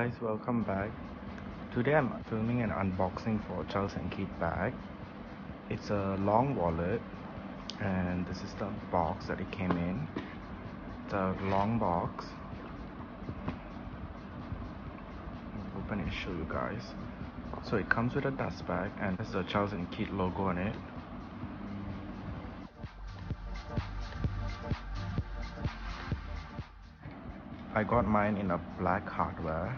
guys, welcome back. Today I'm filming an unboxing for Charles and Keith bag. It's a long wallet and this is the box that it came in. It's a long box. I'll open it and show you guys. So it comes with a dust bag and there's the Charles and Keith logo on it. I got mine in a black hardware.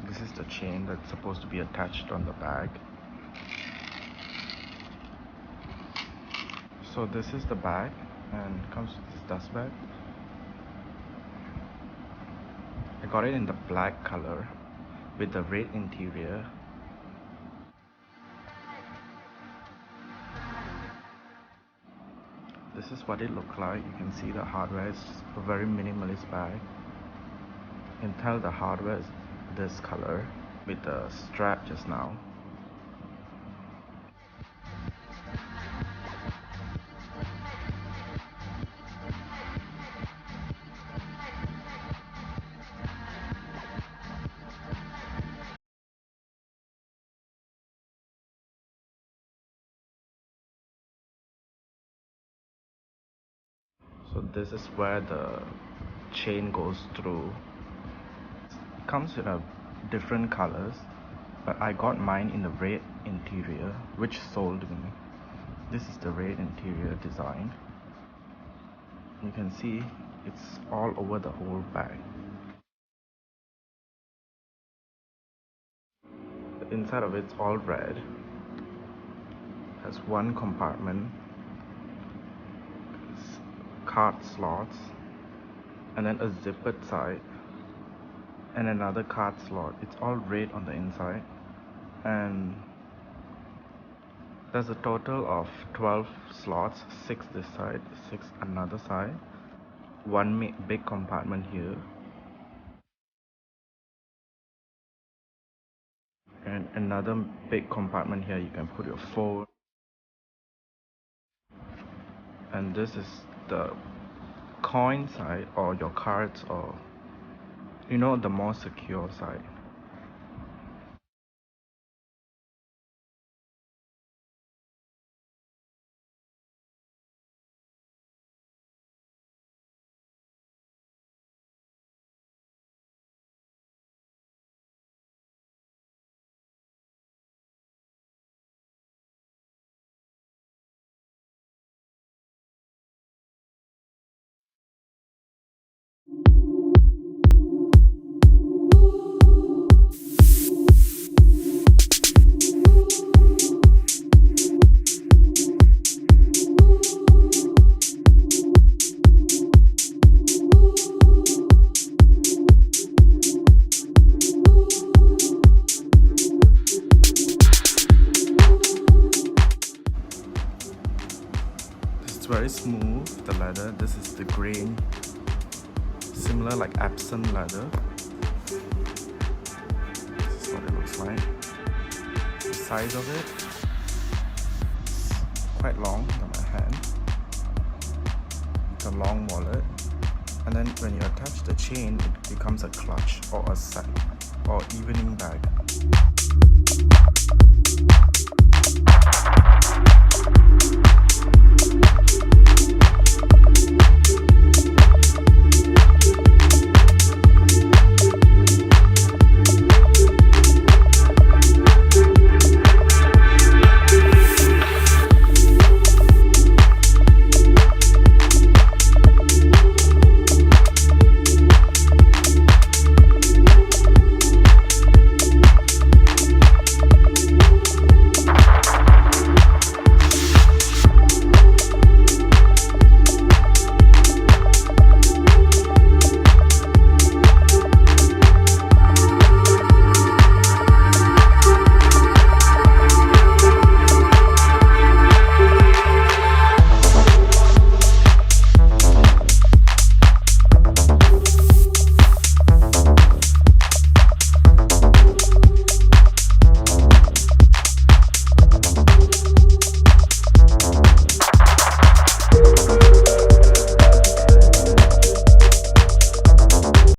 This is the chain that's supposed to be attached on the bag. So this is the bag and it comes with this dust bag. I got it in the black color with the red interior. This is what it looks like. You can see the hardware is a very minimalist bag. You can tell the hardware is this color with the strap just now. So this is where the chain goes through. It comes in different colors, but I got mine in the red interior, which sold me. This is the red interior design. You can see it's all over the whole bag. The inside of it's all red. Has one compartment, card slots, and then a zippered side and another card slot. It's all red on the inside, and there's a total of 12 slots, 6 this side, 6 another side, one big compartment here, and another big compartment here. You can put your phone, and this is the coin side, or your cards, or the more secure side. It's very smooth, the leather. This is the grain, similar like Epsom leather. This is what it looks like. The size of it is quite long on my hand. It's a long wallet, and then when you attach the chain, it becomes a clutch or a sack or evening bag.